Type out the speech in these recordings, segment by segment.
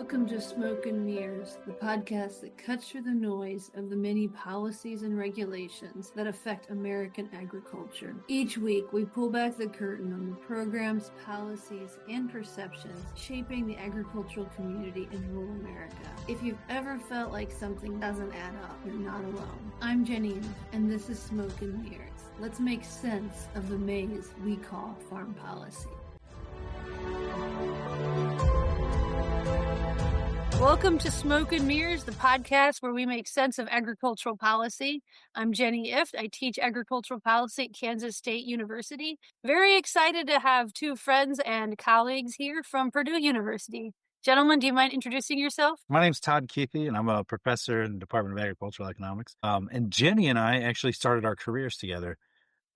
Welcome to Smoke and Mirrors, the podcast that cuts through the noise of the many policies and regulations that affect American agriculture. Each week, we pull back the curtain on the programs, policies, and perceptions shaping the agricultural community in rural America. If you've ever felt like something doesn't add up, you're not alone. I'm Jenny, and this is Smoke and Mirrors. Let's make sense of the maze we call farm policy. Welcome to Smoke and Mirrors, the podcast where we make sense of agricultural policy. I'm Jenny Ift. I teach agricultural policy at Kansas State University. Very excited to have two friends and colleagues here from Purdue University. Gentlemen, do you mind introducing yourself? My name's Todd Kuethe, and I'm a professor in the Department of Agricultural Economics. And Jenny and I actually started our careers together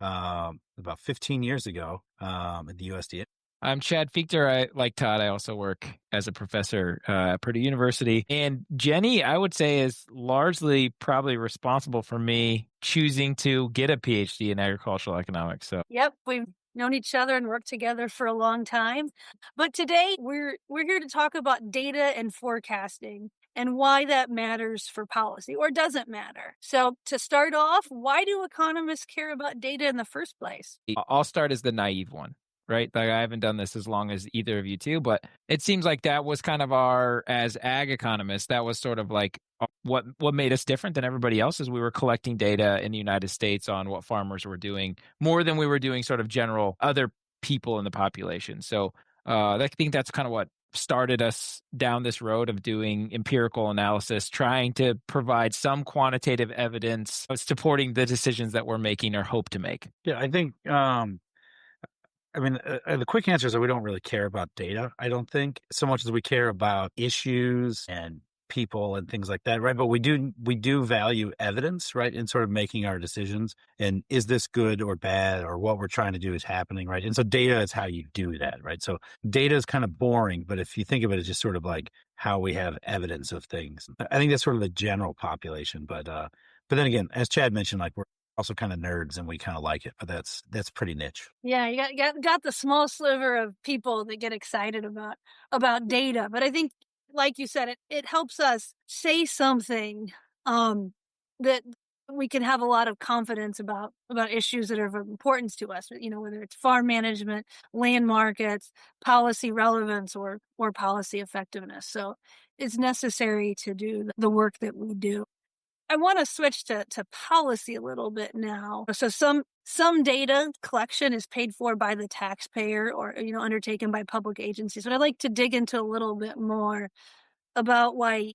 about 15 years ago at the USDA. I'm Chad Fiechter. Like Todd, I also work as a professor at Purdue University. And Jenny, I would say, is largely probably responsible for me choosing to get a PhD in agricultural economics. Yep, we've known each other and worked together for a long time. But today we're here to talk about data and forecasting and why that matters for policy or doesn't matter. So to start off, why do economists care about data in the first place? I'll start as the naive one. Right? Like I haven't done this as long as either of you two, but it seems like that was kind of as ag economists, that was sort of like what made us different than everybody else is we were collecting data in the United States on what farmers were doing more than we were doing sort of general other people in the population. So I think that's kind of what started us down this road of doing empirical analysis, trying to provide some quantitative evidence of supporting the decisions that we're making or hope to make. Yeah, I think the quick answer is that we don't really care about data, I don't think, so much as we care about issues and people and things like that, right? But we do value evidence, right, in sort of making our decisions. And is this good or bad, or what we're trying to do is happening, right? And so data is how you do that, right? So data is kind of boring, but if you think of it as just sort of like how we have evidence of things, I think that's sort of the general population. But then again, as Chad mentioned, like we're also kind of nerds and we kind of like it, but that's pretty niche. Yeah, you got the small sliver of people that get excited about data. But I think, like you said, it helps us say something that we can have a lot of confidence about issues that are of importance to us, you know, whether it's farm management, land markets, policy relevance, or policy effectiveness. So it's necessary to do the work that we do. I want to switch to policy a little bit now. So some data collection is paid for by the taxpayer or, you know, undertaken by public agencies. But I'd like to dig into a little bit more about why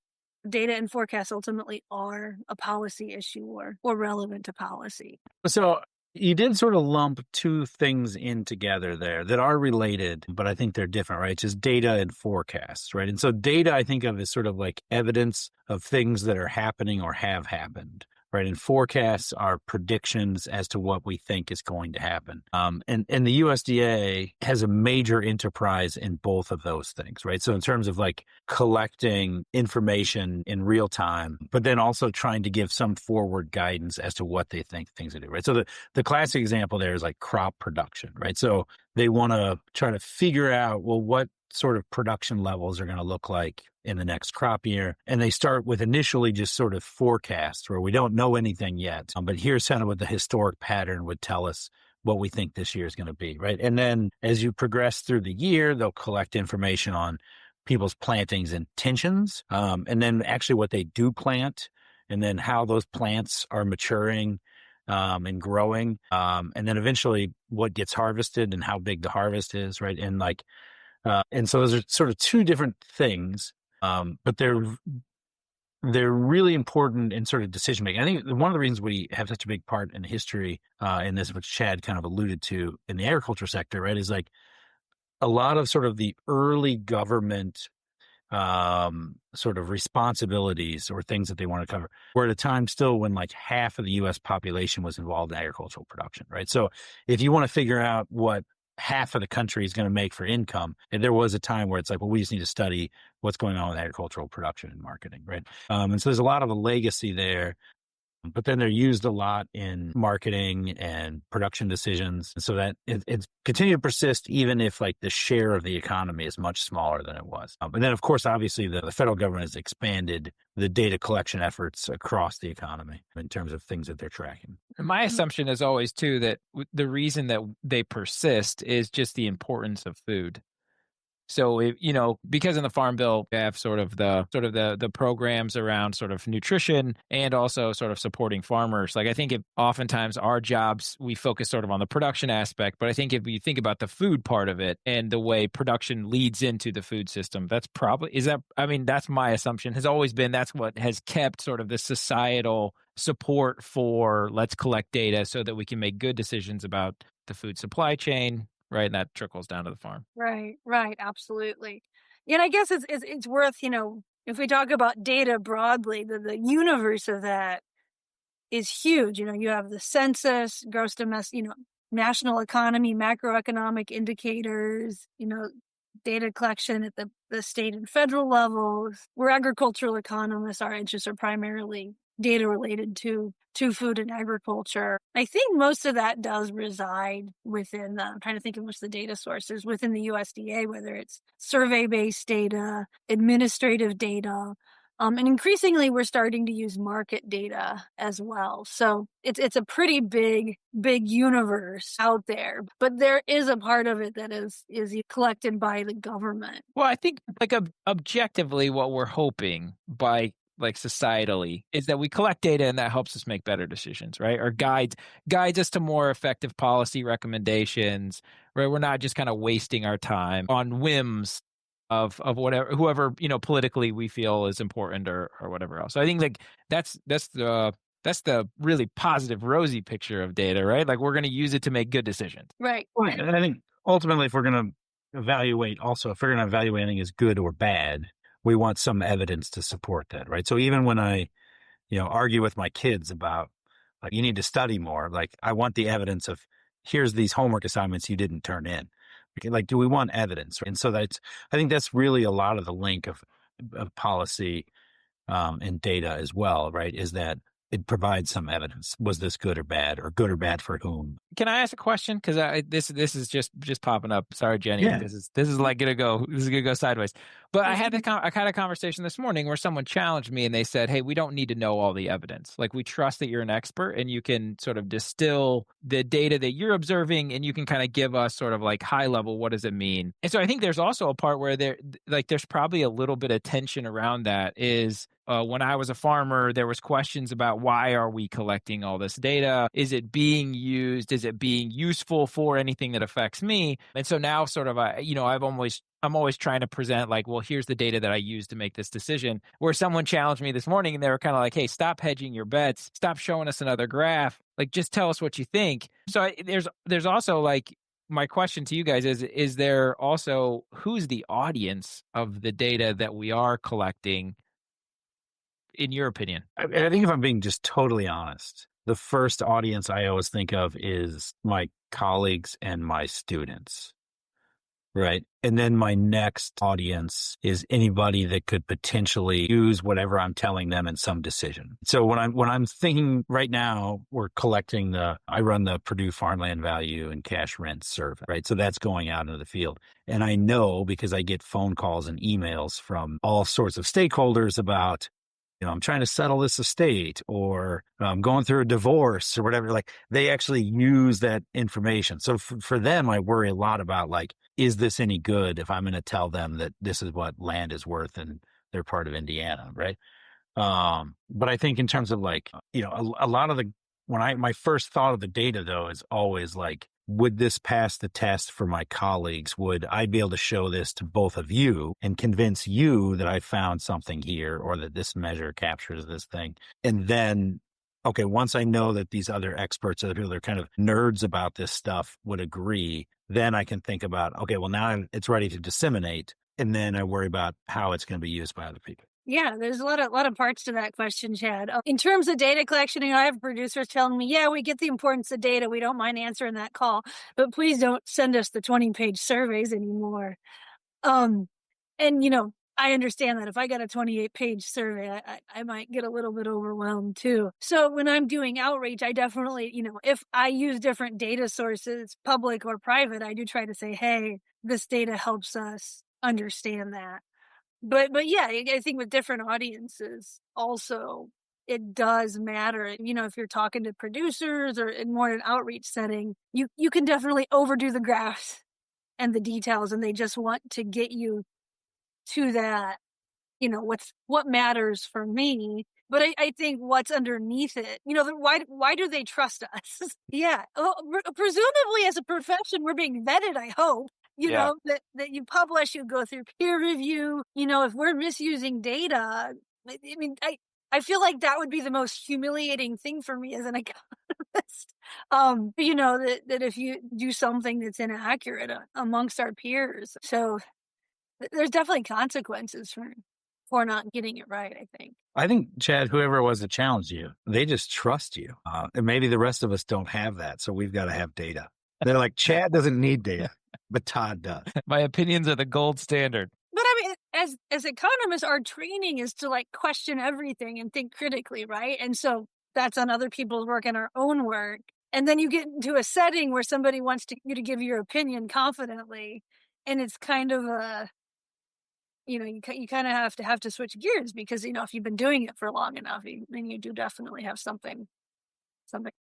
data and forecasts ultimately are a policy issue or relevant to policy. So you did sort of lump two things in together there that are related, but I think they're different, right? It's just data and forecasts, right? And so data I think of as sort of like evidence of things that are happening or have happened, right? And forecasts are predictions as to what we think is going to happen. And the USDA has a major enterprise in both of those things, right? So in terms of like collecting information in real time, but then also trying to give some forward guidance as to what they think things will do, right? So the classic example there is like crop production, right? So they want to try to figure out, well, what sort of production levels are going to look like in the next crop year. And they start with initially just sort of forecasts where we don't know anything yet. But here's kind of what the historic pattern would tell us what we think this year is going to be, right? And then as you progress through the year, they'll collect information on people's plantings intentions, and then actually what they do plant, and then how those plants are maturing and growing, and then eventually what gets harvested and how big the harvest is, right? And like, and so those are sort of two different things, but they're really important in sort of decision making. I think one of the reasons we have such a big part in history in this, which Chad kind of alluded to in the agriculture sector, right, is like a lot of sort of the early government sort of responsibilities or things that they want to cover were at a time still when like half of the U.S. population was involved in agricultural production, right? So if you want to figure out what half of the country is going to make for income, and there was a time where it's like, well, we just need to study what's going on with agricultural production and marketing, right? And so there's a lot of a legacy there but then they're used a lot in marketing and production decisions, so that it's continued to persist even if like the share of the economy is much smaller than it was. And then, of course, obviously, the federal government has expanded the data collection efforts across the economy in terms of things that they're tracking. My assumption is always, too, that the reason that they persist is just the importance of food. So, because in the Farm Bill, we have sort of the programs around sort of nutrition and also sort of supporting farmers. Like, I think oftentimes our jobs, we focus sort of on the production aspect, but I think if you think about the food part of it and the way production leads into the food system, that's my assumption has always been that's what has kept sort of the societal support for let's collect data so that we can make good decisions about the food supply chain. Right, and that trickles down to the farm. Right, absolutely. And I guess it's worth, if we talk about data broadly, the universe of that is huge. You have the census, gross domestic, national economy, macroeconomic indicators, data collection at the state and federal levels. We're agricultural economists. Our interests are primarily data related to food and agriculture. I think most of that does reside within I'm trying to think of most of the data sources within the USDA, whether it's survey-based data, administrative data, and increasingly we're starting to use market data as well. So it's a pretty big universe out there, but there is a part of it that is collected by the government. Well, I think like objectively what we're hoping by like societally is that we collect data and that helps us make better decisions, right? Or guides us to more effective policy recommendations, right? We're not just kind of wasting our time on whims of whoever, politically we feel is important or whatever else. So I think like that's the really positive, rosy picture of data, right? Like we're going to use it to make good decisions. Right. And I think ultimately if we're going to evaluate anything as good or bad, we want some evidence to support that, right? So even when I, argue with my kids about like, you need to study more, like I want the evidence of here's these homework assignments you didn't turn in. Like, do we want evidence? And so I think that's really a lot of the link of policy and data as well, right? Is that it provides some evidence. Was this good or bad for whom? Can I ask a question? Because this is just popping up. Sorry, Jenny. Yeah. This is like gonna go sideways. But I had a conversation this morning where someone challenged me and they said, "Hey, we don't need to know all the evidence. Like we trust that you're an expert and you can sort of distill the data that you're observing and you can kind of give us sort of like high level what does it mean." And so I think there's also a part where there's probably a little bit of tension around that. Is when I was a farmer, there was questions about why are we collecting all this data? Is it being used? Is it being useful for anything that affects me? And so now sort of, I'm always trying to present like, well, here's the data that I use to make this decision. Where someone challenged me this morning and they were kind of like, hey, stop hedging your bets. Stop showing us another graph. Like, just tell us what you think. So there's also like, my question to you guys is there also who's the audience of the data that we are collecting? In your opinion? I think if I'm being just totally honest, the first audience I always think of is my colleagues and my students, right? And then my next audience is anybody that could potentially use whatever I'm telling them in some decision. So when I'm thinking right now, we're collecting I run the Purdue Farmland Value and Cash Rent Survey, right? So that's going out into the field. And I know because I get phone calls and emails from all sorts of stakeholders about, I'm trying to settle this estate or I'm going through a divorce or whatever. Like they actually use that information. So for them, I worry a lot about like, is this any good if I'm going to tell them that this is what land is worth and they're part of Indiana, right? But I think in terms of like, a lot of my first thought of the data though is always like, would this pass the test for my colleagues? Would I be able to show this to both of you and convince you that I found something here or that this measure captures this thing? And then, okay, once I know that these other experts, other people that are kind of nerds about this stuff would agree, then I can think about, okay, well now it's ready to disseminate. And then I worry about how it's going to be used by other people. Yeah, there's a lot of parts to that question, Chad. In terms of data collection, I have producers telling me, yeah, we get the importance of data. We don't mind answering that call, but please don't send us the 20-page surveys anymore. And, I understand that if I got a 28-page survey, I might get a little bit overwhelmed too. So when I'm doing outreach, I definitely, if I use different data sources, public or private, I do try to say, hey, this data helps us understand that. But yeah, I think with different audiences also, it does matter. If you're talking to producers or in more an outreach setting, you can definitely overdo the graphs and the details, and they just want to get you to that, what matters for me. But I think what's underneath it, why do they trust us? Yeah. Presumably as a profession, we're being vetted, I hope. Yeah. That you publish, you go through peer review. If we're misusing data, I mean, I feel like that would be the most humiliating thing for me as an economist. That if you do something that's inaccurate amongst our peers. So there's definitely consequences for not getting it right, I think. I think, Chad, whoever it was that challenged you, they just trust you. And maybe the rest of us don't have that. So we've got to have data. They're like, Chad doesn't need data, but Todd does. My opinions are the gold standard. But I mean, as economists, our training is to like question everything and think critically, right? And so that's on other people's work and our own work. And then you get into a setting where somebody wants you to give your opinion confidently. And it's kind of you kind of have to switch gears because, if you've been doing it for long enough, then you do definitely have something.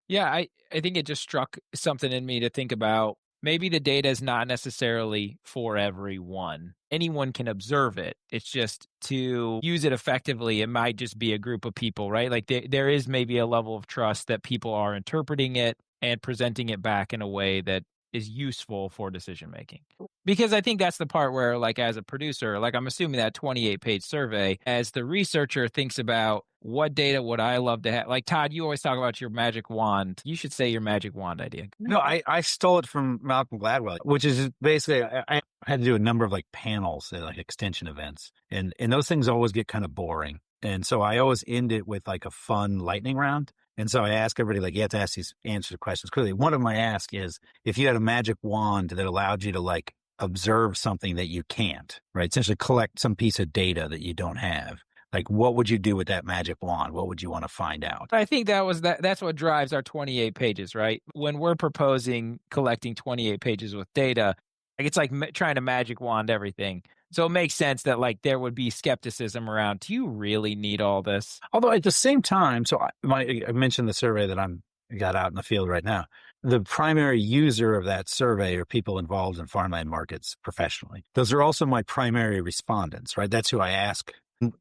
Yeah, I think it just struck something in me to think about. Maybe the data is not necessarily for everyone. Anyone can observe it. It's just to use it effectively, it might just be a group of people, right? Like there is maybe a level of trust that people are interpreting it and presenting it back in a way that is useful for decision making. Because I think that's the part where, like, as a producer, like, I'm assuming that 28-page survey, as the researcher thinks about what data would I love to have. Like, Todd, you always talk about your magic wand. You should say your magic wand idea. No, I stole it from Malcolm Gladwell, which is basically, I had to do a number of like panels at like extension events. And those things always get kind of boring. And so I always end it with like a fun lightning round. And so I ask everybody, like, you have to answer the questions clearly. One of my ask is, if you had a magic wand that allowed you to like observe something that you can't, right? Essentially collect some piece of data that you don't have. Like, what would you do with that magic wand? What would you want to find out? I think that's what drives our 28 pages, right? When we're proposing collecting 28 pages with data, like, it's like trying to magic wand everything. So it makes sense that like there would be skepticism around, do you really need all this? Although at the same time, so I mentioned the survey that got out in the field right now. The primary user of that survey are people involved in farmland markets professionally. Those are also my primary respondents, right? That's who I ask.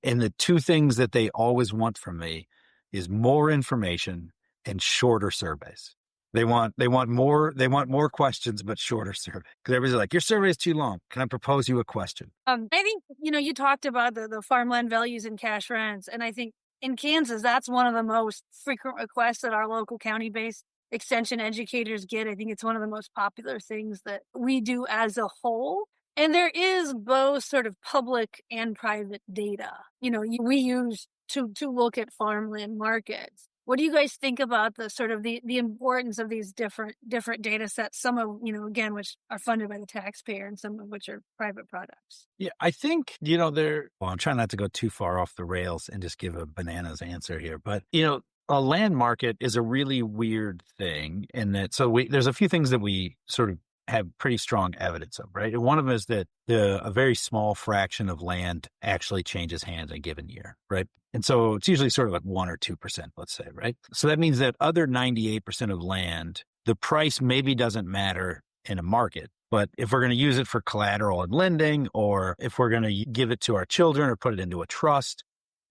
And the two things that they always want from me is more information and shorter surveys. They want more questions, but shorter survey. Because everybody's like, your survey is too long. Can I propose you a question? I think, you talked about the farmland values and cash rents. And I think in Kansas, that's one of the most frequent requests that our local county-based extension educators get. I think it's one of the most popular things that we do as a whole. And there is both sort of public and private data, we use to look at farmland markets. What do you guys think about the sort of the importance of these different data sets, some of, again, which are funded by the taxpayer and some of which are private products? Yeah, I think, I'm trying not to go too far off the rails and just give a bananas answer here, but, a land market is a really weird thing in that, there's a few things that we sort of have pretty strong evidence of, right? And one of them is that a very small fraction of land actually changes hands in a given year, right? And so it's usually sort of like 1 or 2%, let's say, right? So that means that other 98% of land, the price maybe doesn't matter in a market. But if we're going to use it for collateral and lending, or if we're going to give it to our children or put it into a trust,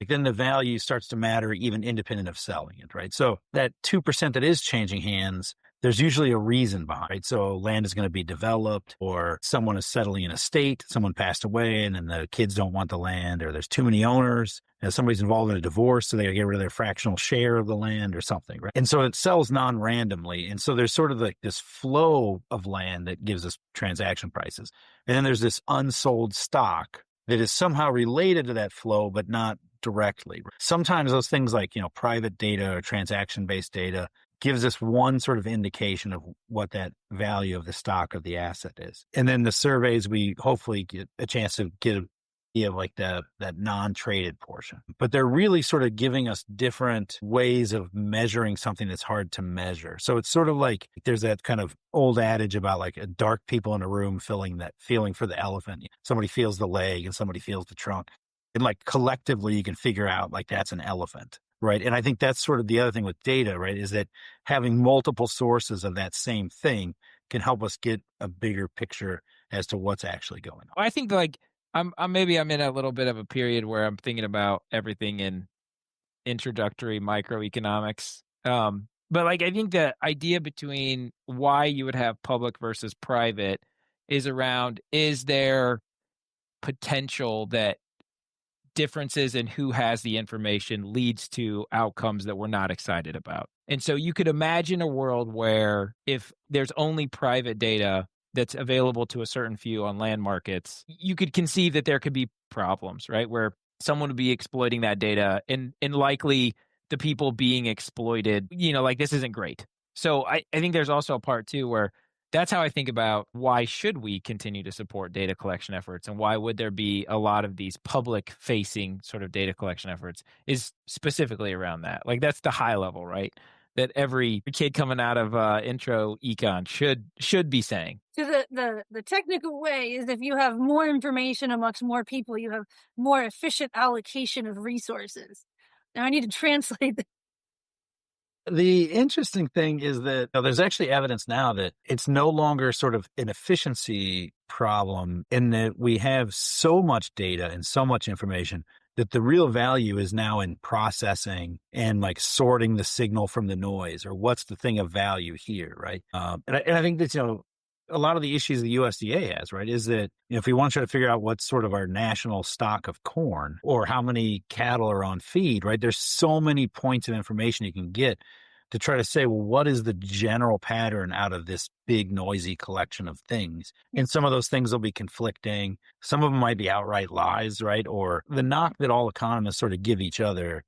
then the value starts to matter even independent of selling it, right? So that 2% that is changing hands, there's usually a reason behind it. So land is going to be developed, or someone is settling an estate, someone passed away and then the kids don't want the land, or there's too many owners and somebody's involved in a divorce, so they got to get rid of their fractional share of the land or something, right? And so it sells non-randomly. And so there's sort of like this flow of land that gives us transaction prices. And then there's this unsold stock that is somehow related to that flow, but not directly. Sometimes those things like, private data or transaction-based data gives us one sort of indication of what that value of the stock of the asset is. And then the surveys, we hopefully get a chance to get of like that non-traded portion. But they're really sort of giving us different ways of measuring something that's hard to measure. So it's sort of like there's that kind of old adage about like dark people in a room feeling for the elephant. Somebody feels the leg and somebody feels the trunk. And like collectively you can figure out like that's an elephant. Right. And I think that's sort of the other thing with data, right, is that having multiple sources of that same thing can help us get a bigger picture as to what's actually going on. I think like I'm maybe I'm in a little bit of a period where I'm thinking about everything in introductory microeconomics. But like I think the idea between why you would have public versus private is around, is there potential that differences in who has the information leads to outcomes that we're not excited about? And so you could imagine a world where if there's only private data that's available to a certain few on land markets, you could conceive that there could be problems, right? Where someone would be exploiting that data, and likely the people being exploited, like this isn't great. So I think there's also a part too where that's how I think about why should we continue to support data collection efforts, and why would there be a lot of these public facing sort of data collection efforts is specifically around that. Like that's the high level, right? That every kid coming out of intro econ should be saying. So the technical way is if you have more information amongst more people, you have more efficient allocation of resources. Now I need to translate that. The interesting thing is that there's actually evidence now that it's no longer sort of an efficiency problem, in that we have so much data and so much information that the real value is now in processing and like sorting the signal from the noise, or what's the thing of value here, right? And I think that, a lot of the issues the USDA has, right, is that if we want to try to figure out what's sort of our national stock of corn or how many cattle are on feed, right, there's so many points of information you can get to try to say, well, what is the general pattern out of this big noisy collection of things? And some of those things will be conflicting. Some of them might be outright lies, right? Or the knock that all economists sort of give each other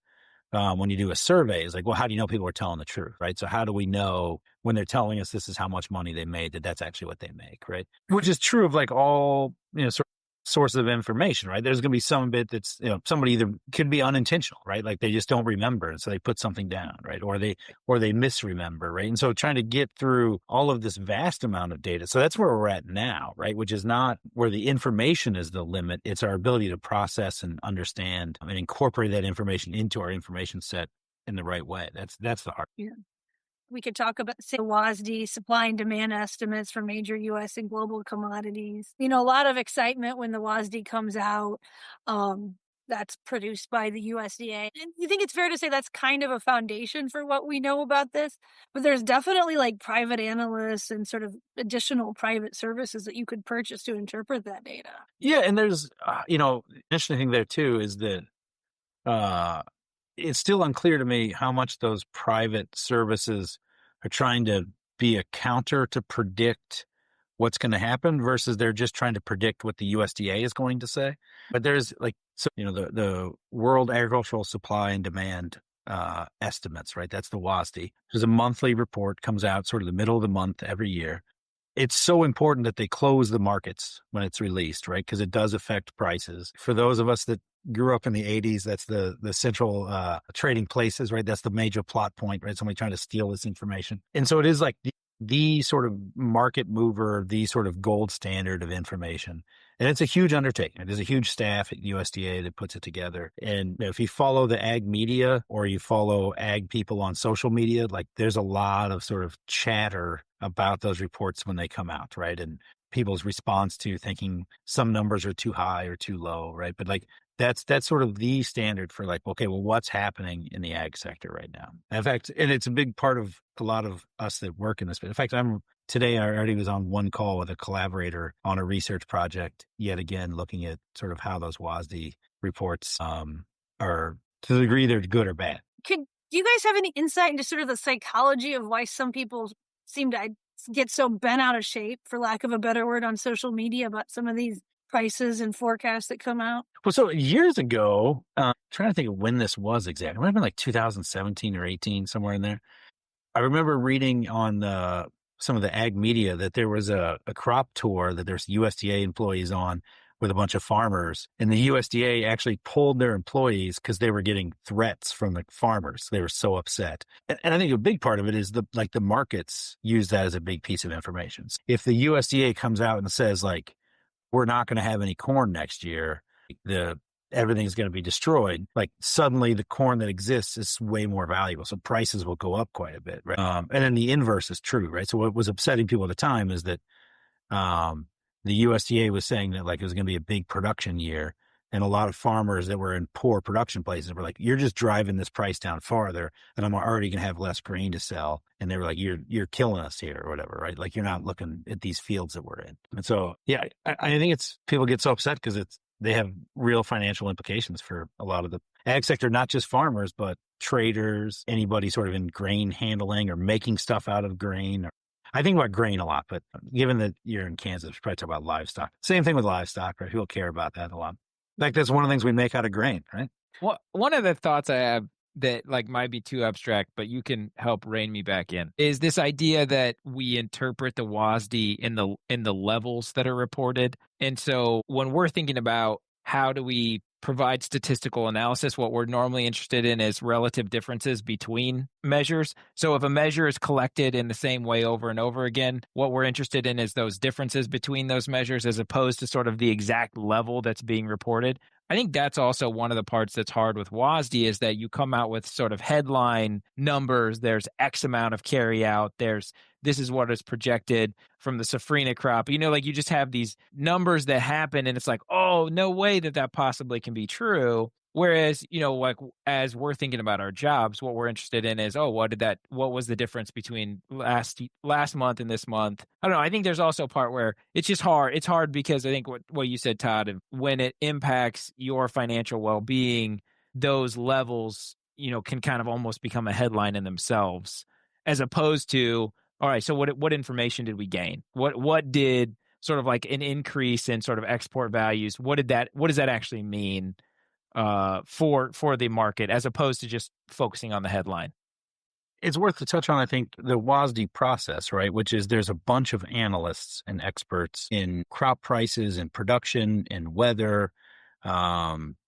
when you do a survey is like, well, how do you know people are telling the truth, right? So how do we know when they're telling us this is how much money they made, that that's actually what they make, right? Which is true of like all, sort of sources of information, right? There's going to be some bit that's, somebody either could be unintentional, right? Like they just don't remember. And so they put something down, right? Or they misremember, right? And so trying to get through all of this vast amount of data. So that's where we're at now, right? Which is not where the information is the limit. It's our ability to process and understand and incorporate that information into our information set in the right way. That's the hard. Yeah. We could talk about, say, WASD, supply and demand estimates for major U.S. and global commodities. A lot of excitement when the WASD comes out. That's produced by the USDA. And you think it's fair to say that's kind of a foundation for what we know about this? But there's definitely like private analysts and sort of additional private services that you could purchase to interpret that data. Yeah, and there's, interesting thing there too is that it's still unclear to me how much those private services are trying to be a counter to predict what's going to happen versus they're just trying to predict what the USDA is going to say. But there's like, the World Agricultural Supply and Demand estimates, right? That's the WASDE. There's a monthly report, comes out sort of the middle of the month every year. It's so important that they close the markets when it's released, right? Because it does affect prices. For those of us that grew up in the 80s, that's the central trading places, right? That's the major plot point, right? Somebody trying to steal this information. And so it is like the sort of market mover, the sort of gold standard of information. And it's a huge undertaking. There's a huge staff at USDA that puts it together. And if you follow the ag media or you follow ag people on social media, like there's a lot of sort of chatter about those reports when they come out, right? And people's response to thinking some numbers are too high or too low, right? But like that's sort of the standard for like, okay, well, what's happening in the ag sector right now? In fact, and it's a big part of a lot of us that work in this. In fact, today I already was on one call with a collaborator on a research project, yet again, looking at sort of how those WASD reports are, to the degree they're good or bad. Do you guys have any insight into sort of the psychology of why some people seem to get so bent out of shape, for lack of a better word, on social media about some of these prices and forecasts that come out? Well, so years ago, trying to think of when this was exactly. It might have been like 2017 or 18, somewhere in there. I remember reading on some of the ag media that there was a crop tour that there's USDA employees on with a bunch of farmers, and the USDA actually pulled their employees because they were getting threats from the farmers. They were so upset. And I think a big part of it is the markets use that as a big piece of information. If the USDA comes out and says like, we're not going to have any corn next year, everything's going to be destroyed, like suddenly the corn that exists is way more valuable. So prices will go up quite a bit. Right? And then the inverse is true, right? So what was upsetting people at the time is that the USDA was saying that like it was going to be a big production year. And a lot of farmers that were in poor production places were like, you're just driving this price down farther, and I'm already going to have less grain to sell. And they were like, you're killing us here or whatever, right? Like you're not looking at these fields that we're in. And so, yeah, I think people get so upset because they have real financial implications for a lot of the ag sector, not just farmers, but traders, anybody sort of in grain handling or making stuff out of grain. I think about grain a lot, but given that you're in Kansas, we probably talk about livestock. Same thing with livestock, right? People care about that a lot. Like that's one of the things we make out of grain, right? Well, one of the thoughts I have that like might be too abstract, but you can help rein me back in, is this idea that we interpret the WASDE in the levels that are reported. And so when we're thinking about how do we provide statistical analysis, what we're normally interested in is relative differences between measures. So if a measure is collected in the same way over and over again, what we're interested in is those differences between those measures as opposed to sort of the exact level that's being reported. I think that's also one of the parts that's hard with WASDE is that you come out with sort of headline numbers. There's X amount of carry out. This is what is projected from the safrinha crop. Like you just have these numbers that happen and it's like, oh, no way that possibly can be true. Whereas, like as we're thinking about our jobs, what we're interested in is, what was the difference between last month and this month? I don't know. I think there's also a part where it's just hard. It's hard because I think what you said, Todd, when it impacts your financial well-being, those levels, can kind of almost become a headline in themselves, as opposed to, all right, so what information did we gain? What did sort of like an increase in sort of export values? What does that actually mean for the market, as opposed to just focusing on the headline? It's worth to touch on, I think, the WASDE process, right? Which is there's a bunch of analysts and experts in crop prices and production and weather,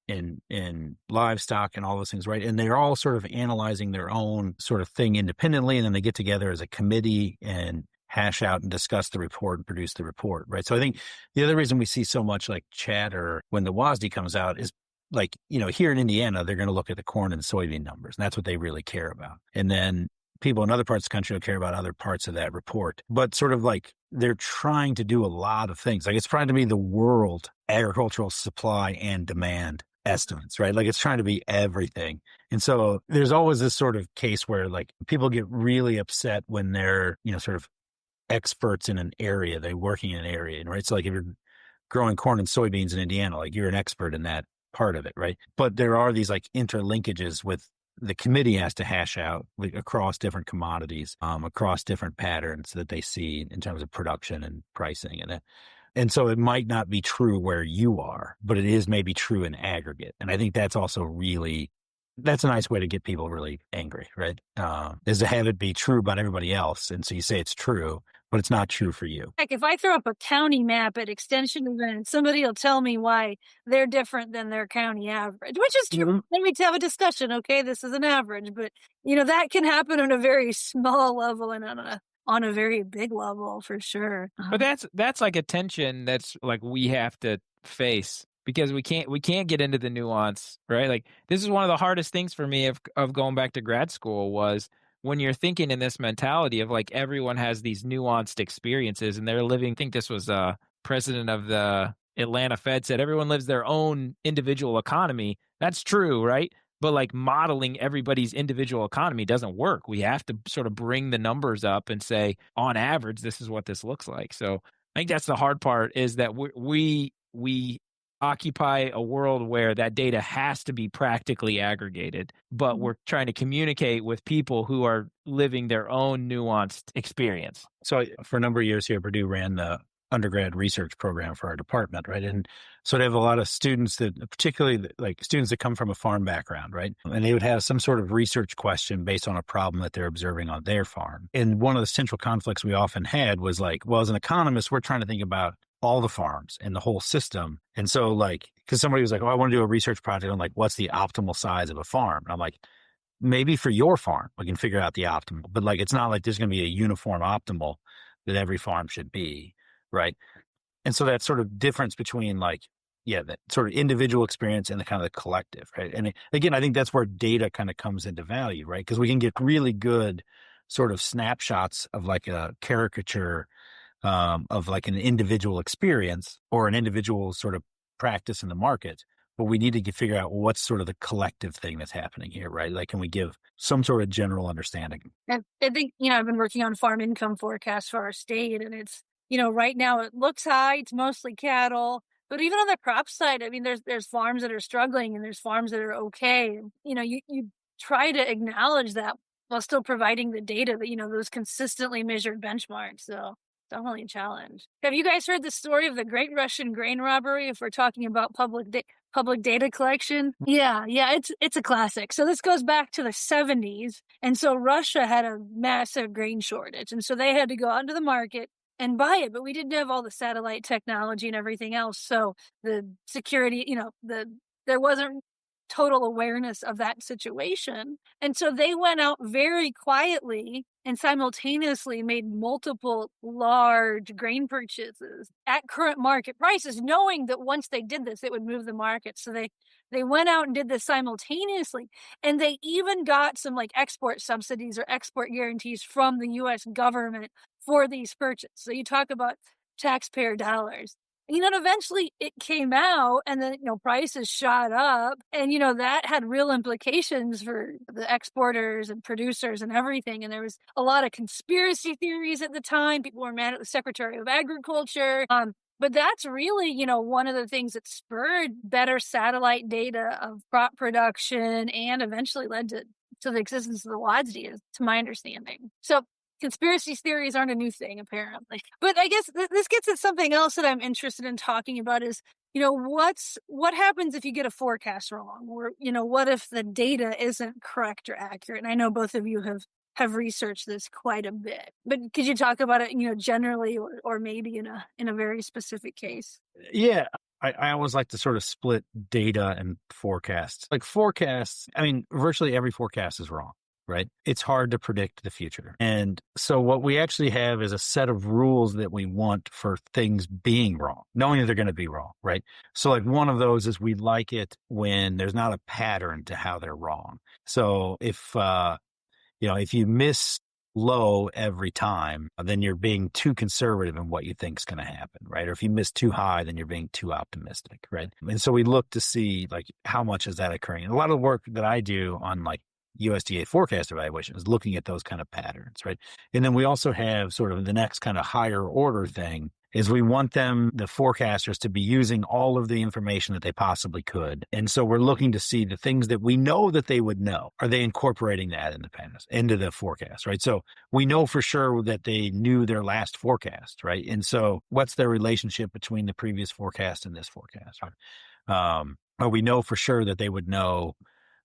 in livestock and all those things, right? And they're all sort of analyzing their own sort of thing independently, and then they get together as a committee and hash out and discuss the report and produce the report, right? So I think the other reason we see so much like chatter when the WASDE comes out is like, here in Indiana, they're going to look at the corn and soybean numbers, and that's what they really care about. And then people in other parts of the country will care about other parts of that report. But sort of like they're trying to do a lot of things. Like it's trying to be the world agricultural supply and demand estimates, right? Like it's trying to be everything. And so there's always this sort of case where like people get really upset when they're, sort of experts in an area, they're working in an area, right? So like if you're growing corn and soybeans in Indiana, like you're an expert in that part of it, right? But there are these like interlinkages with the committee has to hash out like, across different commodities, across different patterns that they see in terms of production and pricing. And so it might not be true where you are, but it is maybe true in aggregate. And I think that's also that's a nice way to get people really angry, right? Is to have it be true about everybody else. And so you say it's true, but it's not true for you. Like if I throw up a county map at extension event, somebody will tell me why they're different than their county average, which is true. Mm-hmm. Then we have a discussion. Okay, this is an average, but that can happen on a very small level and on a very big level for sure. But that's like a tension that's like we have to face, because we can't get into the nuance, right? Like this is one of the hardest things for me of going back to grad school was when you're thinking in this mentality of like everyone has these nuanced experiences and they're living. I think this was president of the Atlanta Fed said everyone lives their own individual economy. That's true, right? But like modeling everybody's individual economy doesn't work. We have to sort of bring the numbers up and say, on average, this is what this looks like. So I think that's the hard part, is that we occupy a world where that data has to be practically aggregated, but we're trying to communicate with people who are living their own nuanced experience. So for a number of years here, Purdue ran the undergrad research program for our department, right? And so they have a lot of students that, particularly like students that come from a farm background, right? And they would have some sort of research question based on a problem that they're observing on their farm. And one of the central conflicts we often had was like, well, as an economist, we're trying to think about all the farms and the whole system. And so like, because somebody was like, oh, I want to do a research project on like, what's the optimal size of a farm? And I'm like, maybe for your farm, we can figure out the optimal, but like, it's not like there's going to be a uniform optimal that every farm should be. Right. And so that sort of difference between like, yeah, that sort of individual experience and the kind of the collective, right? And again, I think that's where data kind of comes into value, right? Because we can get really good sort of snapshots of like a caricature of like an individual experience or an individual sort of practice in the market. But we need to figure out what's sort of the collective thing that's happening here, right? Like, can we give some sort of general understanding? And I think, I've been working on farm income forecasts for our state, and it's, right now it looks high. It's mostly cattle. But even on the crop side, I mean, there's farms that are struggling and there's farms that are okay. And, you try to acknowledge that while still providing the data that, those consistently measured benchmarks. So definitely a challenge. Have you guys heard the story of the Great Russian Grain Robbery? If we're talking about public data collection, yeah, it's a classic. So this goes back to the 70s, and so Russia had a massive grain shortage, and so they had to go out into the market and buy it, but we didn't have all the satellite technology and everything else. So the security, there wasn't total awareness of that situation. And so they went out very quietly and simultaneously made multiple large grain purchases at current market prices, knowing that once they did this, it would move the market. So they went out and did this simultaneously. And they even got some like export subsidies or export guarantees from the US government for these purchases. So you talk about taxpayer dollars. Eventually it came out and then, prices shot up and, that had real implications for the exporters and producers and everything. And there was a lot of conspiracy theories at the time. People were mad at the Secretary of Agriculture. But that's really, one of the things that spurred better satellite data of crop production and eventually led to the existence of the WASDE, to my understanding. So conspiracy theories aren't a new thing, apparently. But I guess this gets at something else that I'm interested in talking about is, what happens if you get a forecast wrong? Or, what if the data isn't correct or accurate? And I know both of you have researched this quite a bit, but could you talk about it, generally or maybe in a very specific case? Yeah. I always like to sort of split data and forecasts. Like forecasts, I mean, virtually every forecast is wrong. Right? It's hard to predict the future. And so what we actually have is a set of rules that we want for things being wrong, knowing that they're going to be wrong, right? So like one of those is we like it when there's not a pattern to how they're wrong. So if you miss low every time, then you're being too conservative in what you think is going to happen, right? Or if you miss too high, then you're being too optimistic, right? And so we look to see like how much is that occurring. And a lot of the work that I do on like USDA forecast evaluation is looking at those kind of patterns, right? And then we also have sort of the next kind of higher order thing is we want the forecasters to be using all of the information that they possibly could. And so we're looking to see the things that we know that they would know. Are they incorporating that into the forecast, right? So we know for sure that they knew their last forecast, right? And so what's their relationship between the previous forecast and this forecast, right? Or we know for sure that they would know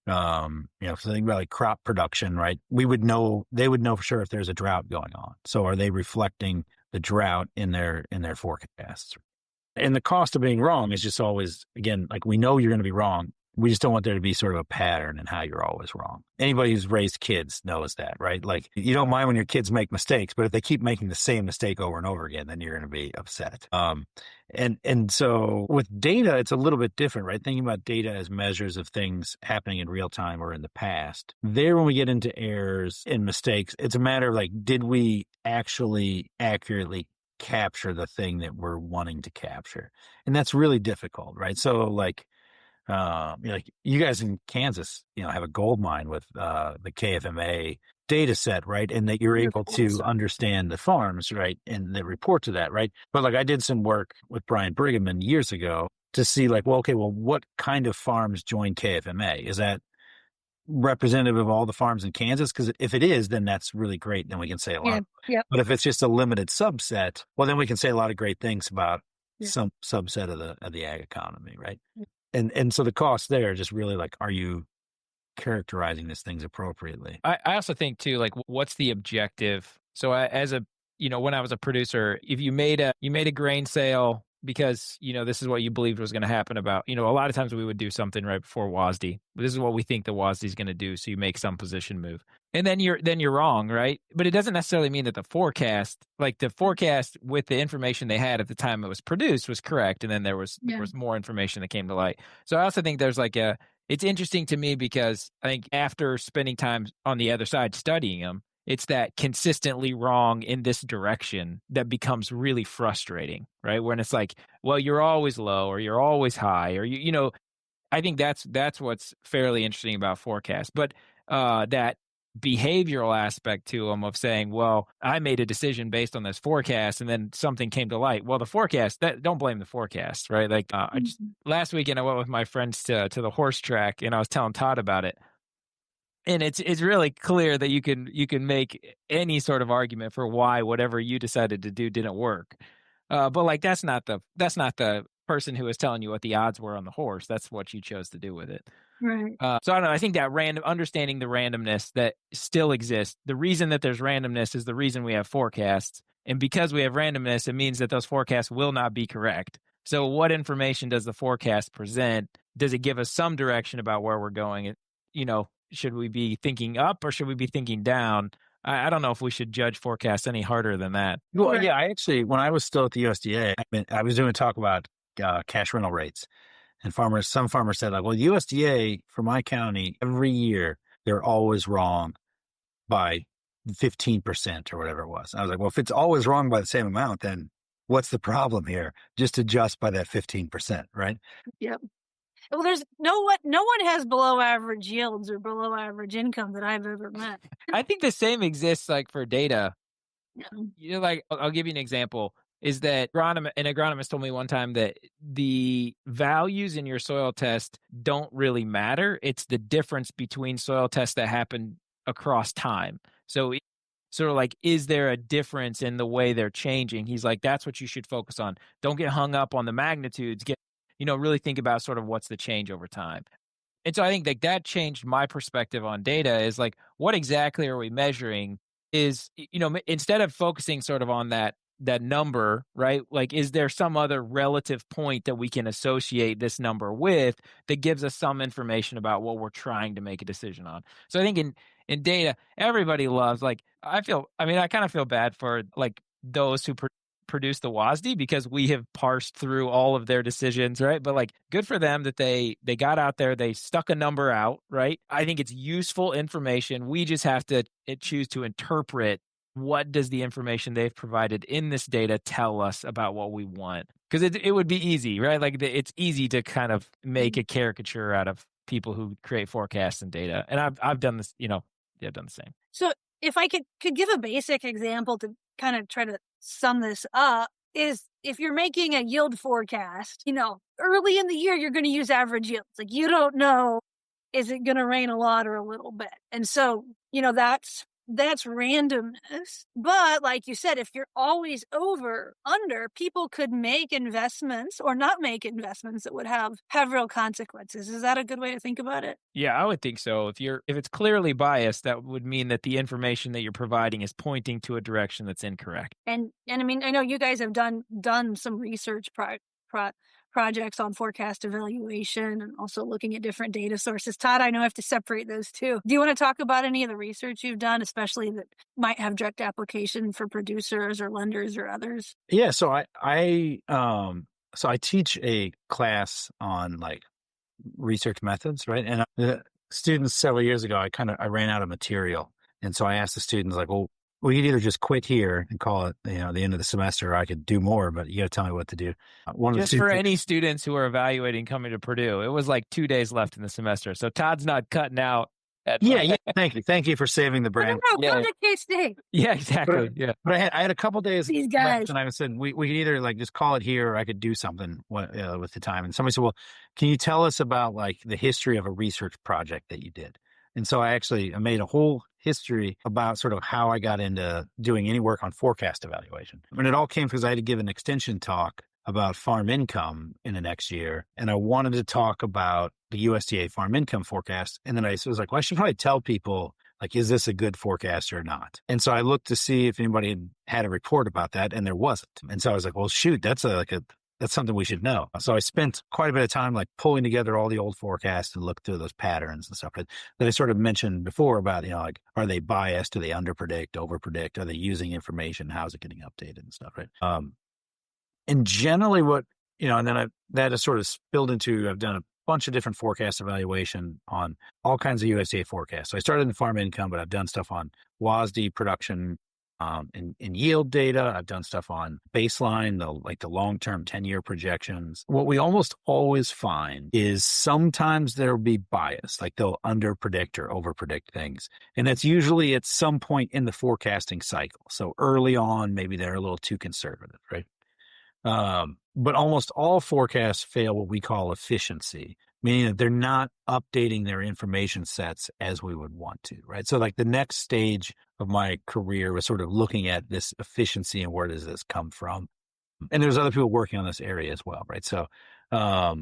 something about like crop production, right? They would know for sure if there's a drought going on. So are they reflecting the drought in their forecasts? And the cost of being wrong is just always, again, like we know you're going to be wrong. We just don't want there to be sort of a pattern in how you're always wrong. Anybody who's raised kids knows that, right? Like you don't mind when your kids make mistakes, but if they keep making the same mistake over and over again, then you're going to be upset. And so with data, it's a little bit different, right? Thinking about data as measures of things happening in real time or in the past. There, when we get into errors and mistakes, it's a matter of like, did we actually accurately capture the thing that we're wanting to capture? And that's really difficult, right? So like you guys in Kansas, have a gold mine with the KFMA data set, right? And that you're able to understand the farms, right? And the report to that, right? But like I did some work with Brian Brigham years ago to see like, what kind of farms join KFMA? Is that representative of all the farms in Kansas? Because if it is, then that's really great. Then we can say a lot. Yeah. But if it's just a limited subset, well, then we can say a lot of great things about some subset of the ag economy, right? And so the cost there just really like, are you characterizing these things appropriately? I also think too, like, what's the objective? So when I was a producer, if you made a grain sale because, this is what you believed was going to happen about, a lot of times we would do something right before WASD. This is what we think the WASD is going to do. So you make some position move. And then you're wrong, right? But it doesn't necessarily mean that the forecast with the information they had at the time it was produced was correct. And then there was more information that came to light. So I also think there's it's interesting to me because I think after spending time on the other side studying them, it's that consistently wrong in this direction that becomes really frustrating, right? When it's like, well, you're always low or you're always high or, I think that's what's fairly interesting about forecasts. But that behavioral aspect to them of saying, well, I made a decision based on this forecast and then something came to light. Well, the forecast, don't blame the forecast, right? Like last weekend I went with my friends to the horse track and I was telling Todd about it. And it's really clear that you can make any sort of argument for why whatever you decided to do didn't work. But that's not the person who was telling you what the odds were on the horse. That's what you chose to do with it. Right. So I don't know. I think that understanding the randomness that still exists. The reason that there's randomness is the reason we have forecasts. And because we have randomness, it means that those forecasts will not be correct. So what information does the forecast present? Does it give us some direction about where we're going? Should we be thinking up or should we be thinking down? I don't know if we should judge forecasts any harder than that. Well, yeah, I actually, when I was still at the USDA, I was doing a talk about cash rental rates. And some farmers said, well, USDA for my county, every year, they're always wrong by 15% or whatever it was. I was like, well, if it's always wrong by the same amount, then what's the problem here? Just adjust by that 15%, right? Yep. Well, there's no one has below average yields or below average income that I've ever met. I think the same exists for data. Yeah. I'll give you an example. Is that an agronomist told me one time that the values in your soil test don't really matter. It's the difference between soil tests that happen across time. So sort of is there a difference in the way they're changing? He's like, that's what you should focus on. Don't get hung up on the magnitudes. Really think about sort of what's the change over time. And so I think that changed my perspective on data is what exactly are we measuring is, instead of focusing sort of on that number, right? Is there some other relative point that we can associate this number with that gives us some information about what we're trying to make a decision on? So I think in data, everybody loves, I kind of feel bad for those who produce the WASD because we have parsed through all of their decisions, right? But good for them that they got out there, they stuck a number out, right? I think it's useful information. We just have to choose to interpret what does the information they've provided in this data tell us about what we want? Because it would be easy, right? It's easy to kind of make a caricature out of people who create forecasts and data. And I've done this, I've done the same. So if I could give a basic example to kind of try to sum this up, is if you're making a yield forecast, early in the year, you're going to use average yields. You don't know, is it going to rain a lot or a little bit? And so, that's randomness. But like you said, if you're always under, people could make investments or not make investments that would have real consequences. Is that a good way to think about it? Yeah, I would think so. If it's clearly biased, that would mean that the information that you're providing is pointing to a direction that's incorrect. And I mean, I know you guys have done some research projects on forecast evaluation and also looking at different data sources. Todd, I know I have to separate those two. Do you want to talk about any of the research you've done, especially that might have direct application for producers or lenders or others? Yeah, so I teach a class on research methods, right? And the students several years ago, I ran out of material. And so I asked the students well, we could either just quit here and call it, the end of the semester, or I could do more, but you got to tell me what to do. For any students who are evaluating coming to Purdue, it was 2 days left in the semester. So Todd's not cutting out. Yeah. Thank you for saving the brand. No, come to K-State. Yeah, exactly. But I had a couple days These guys. left, and I said we could either just call it here, or I could do something with the time. And somebody said, well, can you tell us about the history of a research project that you did? And so I made a whole history about sort of how I got into doing any work on forecast evaluation. And it all came because I had to give an extension talk about farm income in the next year. And I wanted to talk about the USDA farm income forecast. And then I was like, well, I should probably tell people, is this a good forecast or not? And so I looked to see if anybody had a report about that, and there wasn't. And so I was like, well, shoot, that's a that's something we should know. So I spent quite a bit of time like pulling together all the old forecasts and look through those patterns and stuff that I sort of mentioned before about, like, are they biased? Do they underpredict, overpredict? Are they using information? How's it getting updated and stuff, right? And generally and then that has sort of spilled into, I've done a bunch of different forecast evaluation on all kinds of USDA forecasts. So I started in farm income, but I've done stuff on WASD production, in yield data. I've done stuff on baseline, the long-term 10-year projections. What we almost always find is sometimes there'll be bias, like they'll underpredict or overpredict things. And that's usually at some point in the forecasting cycle. So early on, maybe they're a little too conservative, right? But almost all forecasts fail what we call efficiency, meaning that they're not updating their information sets as we would want to, right? So like the next stage of my career was sort of looking at this efficiency and where does this come from? And there's other people working on this area as well, right? So, what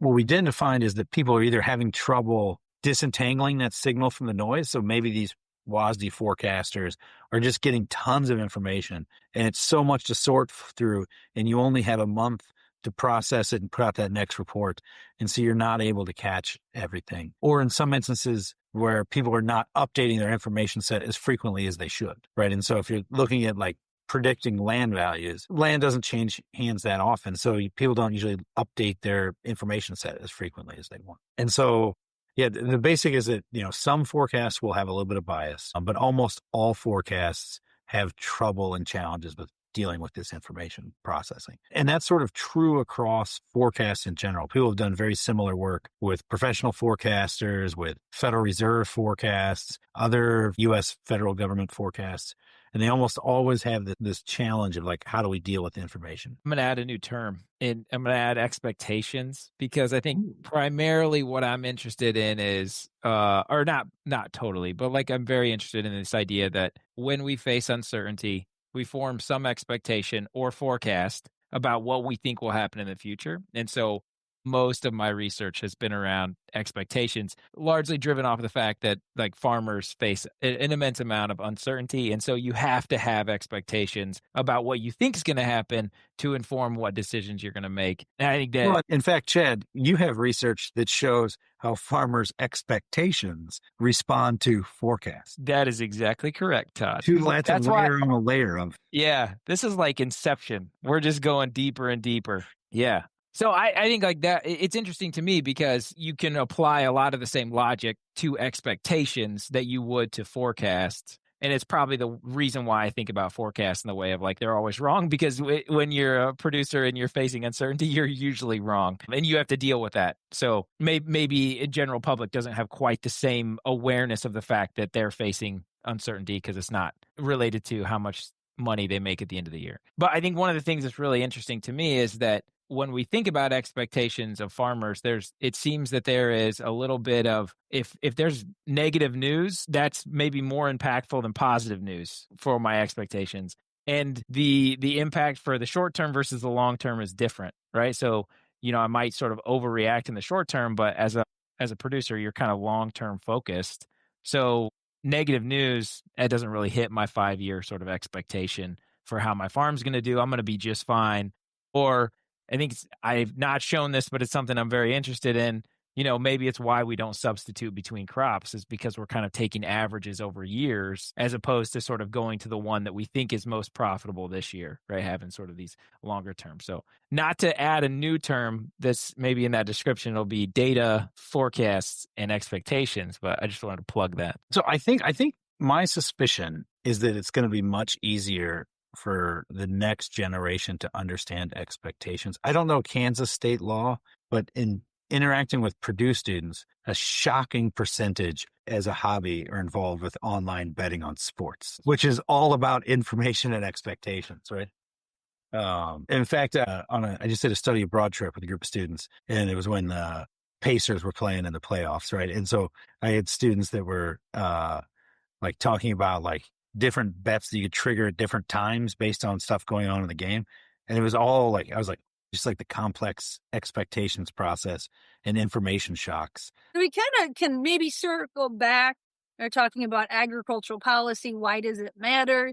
we tend to find is that people are either having trouble disentangling that signal from the noise. So maybe these WASD forecasters are just getting tons of information and it's so much to sort through, and you only have a month to process it and put out that next report. And so you're not able to catch everything. Or in some instances where people are not updating their information set as frequently as they should, right? And so if you're looking at like predicting land values, land doesn't change hands that often. So people don't usually update their information set as frequently as they want. And so yeah, the basic is that, some forecasts will have a little bit of bias, but almost all forecasts have trouble and challenges with dealing with this information processing. And that's sort of true across forecasts in general. People have done very similar work with professional forecasters, with Federal Reserve forecasts, other U.S. federal government forecasts. And they almost always have this challenge of like, how do we deal with information? I'm going to add a new term, and I'm going to add expectations, because I think primarily what I'm interested in is, or not totally, but like I'm very interested in this idea that when we face uncertainty, we form some expectation or forecast about what we think will happen in the future. And so most of my research has been around expectations, largely driven off of the fact that like farmers face an immense amount of uncertainty. And so you have to have expectations about what you think is going to happen to inform what decisions you're going to make. And I think that, well, in fact, Chad, you have research that shows how farmers' expectations respond to forecasts. That is exactly correct, Todd. That's layer on a layer of. Yeah, this is like Inception. We're just going deeper and deeper. Yeah. So I think like that, it's interesting to me because you can apply a lot of the same logic to expectations that you would to forecasts. And it's probably the reason why I think about forecasts in the way of like they're always wrong, because when you're a producer and you're facing uncertainty, you're usually wrong and you have to deal with that. So maybe a general public doesn't have quite the same awareness of the fact that they're facing uncertainty because it's not related to how much money they make at the end of the year. But I think one of the things that's really interesting to me is that when we think about expectations of farmers, it seems that there is a little bit of, if there's negative news, that's maybe more impactful than positive news for my expectations. And the impact for the short term versus the long term is different, right? So, I might sort of overreact in the short term, but as a producer, you're kind of long term focused. So negative news, that doesn't really hit my 5-year sort of expectation for how my farm's going to do. I'm going to be just fine. Or I think I've not shown this, but it's something I'm very interested in. Maybe it's why we don't substitute between crops, is because we're kind of taking averages over years as opposed to sort of going to the one that we think is most profitable this year, right? Having sort of these longer terms. So not to add a new term, this maybe in that description, it'll be data, forecasts, and expectations, but I just wanted to plug that. So I think my suspicion is that it's going to be much easier for the next generation to understand expectations. I don't know Kansas state law, but in interacting with Purdue students, a shocking percentage as a hobby are involved with online betting on sports, which is all about information and expectations, right? In fact, I just did a study abroad trip with a group of students, and it was when the Pacers were playing in the playoffs, right? And so I had students that were like talking about like different bets that you could trigger at different times based on stuff going on in the game. And it was all like, I was like, just like the complex expectations process and information shocks. We kind of can maybe circle back. We're talking about agricultural policy. Why does it matter?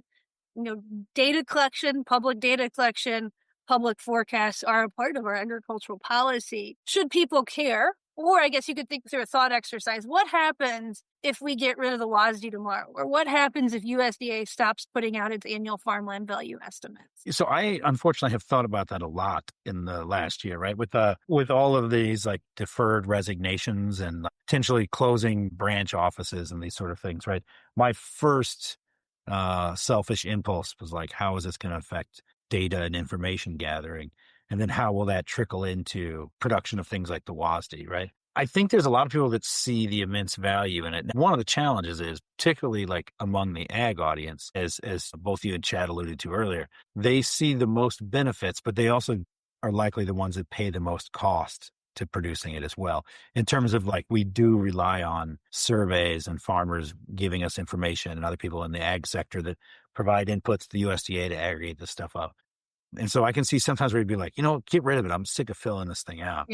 Data collection, public data collection. public forecasts are a part of our agricultural policy. Should people care? Or I guess you could think through a thought exercise. What happens if we get rid of the WASDE tomorrow? Or what happens if USDA stops putting out its annual farmland value estimates? So I unfortunately have thought about that a lot in the last year, right? With all of these like deferred resignations and potentially closing branch offices and these sort of things, right? My first selfish impulse was like, how is this going to affect data and information gathering? And then how will that trickle into production of things like the WASDE, right? I think there's a lot of people that see the immense value in it. And one of the challenges is, particularly like among the ag audience, as both you and Chad alluded to earlier, they see the most benefits, but they also are likely the ones that pay the most cost to producing it as well. In terms of like, we do rely on surveys and farmers giving us information and other people in the ag sector that provide inputs to the USDA to aggregate this stuff up. And so I can see sometimes where you'd be like, get rid of it. I'm sick of filling this thing out.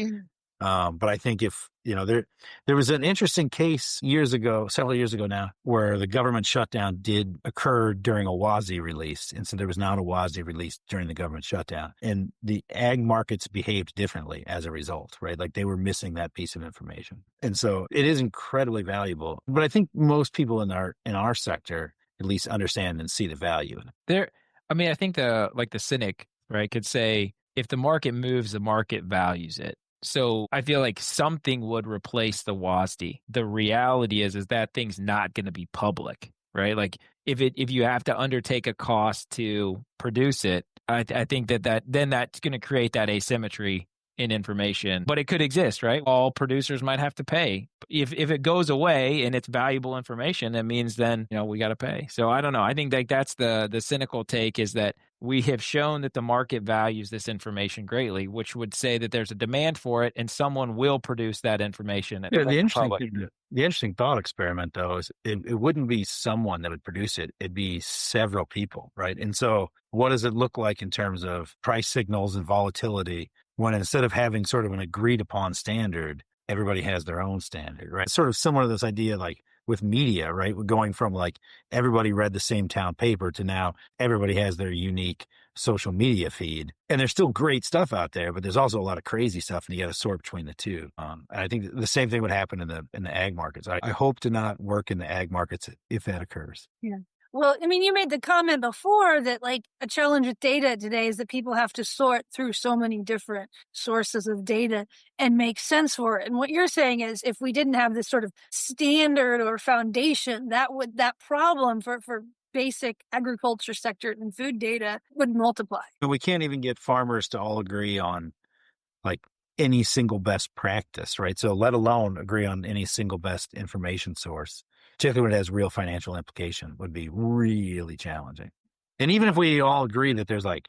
But I think if, there was an interesting case several years ago now, where the government shutdown did occur during a WASDE release. And so there was not a WASDE release during the government shutdown. And the ag markets behaved differently as a result, right? Like they were missing that piece of information. And so it is incredibly valuable. But I think most people in our sector at least understand and see the value in it. I think the cynic, right, could say, if the market moves, the market values it. So I feel like something would replace the WASDE. The reality is that thing's not going to be public, right? Like if you have to undertake a cost to produce it, I think that then that's going to create that asymmetry in information. But it could exist, right? All producers might have to pay. If it goes away and it's valuable information, that means then we got to pay. So I don't know. I think that's the cynical take, is that we have shown that the market values this information greatly, which would say that there's a demand for it and someone will produce that information. The interesting thought experiment, though, is it wouldn't be someone that would produce it. It'd be several people, right? And so what does it look like in terms of price signals and volatility when instead of having sort of an agreed upon standard, everybody has their own standard, right? It's sort of similar to this idea like with media, right? We're going from like everybody read the same town paper to now everybody has their unique social media feed. And there's still great stuff out there, but there's also a lot of crazy stuff, and you got to sort between the two. And I think the same thing would happen in the ag markets. I hope to not work in the ag markets if that occurs. Yeah. Well, you made the comment before that like a challenge with data today is that people have to sort through so many different sources of data and make sense for it. And what you're saying is, if we didn't have this sort of standard or foundation, that problem for basic agriculture sector and food data would multiply. But we can't even get farmers to all agree on like any single best practice, right? So let alone agree on any single best information source, particularly when it has real financial implication, would be really challenging. And even if we all agree that there's like,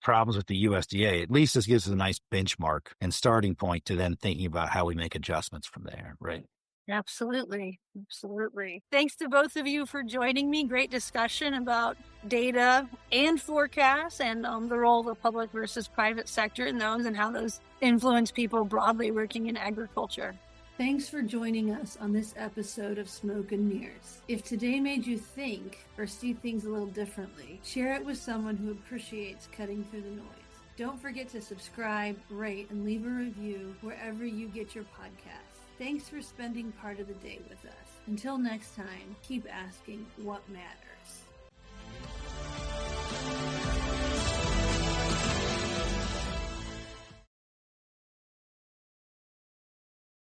problems with the USDA, at least this gives us a nice benchmark and starting point to then thinking about how we make adjustments from there, right? Absolutely. Absolutely. Thanks to both of you for joining me. Great discussion about data and forecasts and the role of the public versus private sector in those and how those influence people broadly working in agriculture. Thanks for joining us on this episode of Smoke and Mirrors. If today made you think or see things a little differently, share it with someone who appreciates cutting through the noise. Don't forget to subscribe, rate, and leave a review wherever you get your podcasts. Thanks for spending part of the day with us. Until next time, keep asking what matters.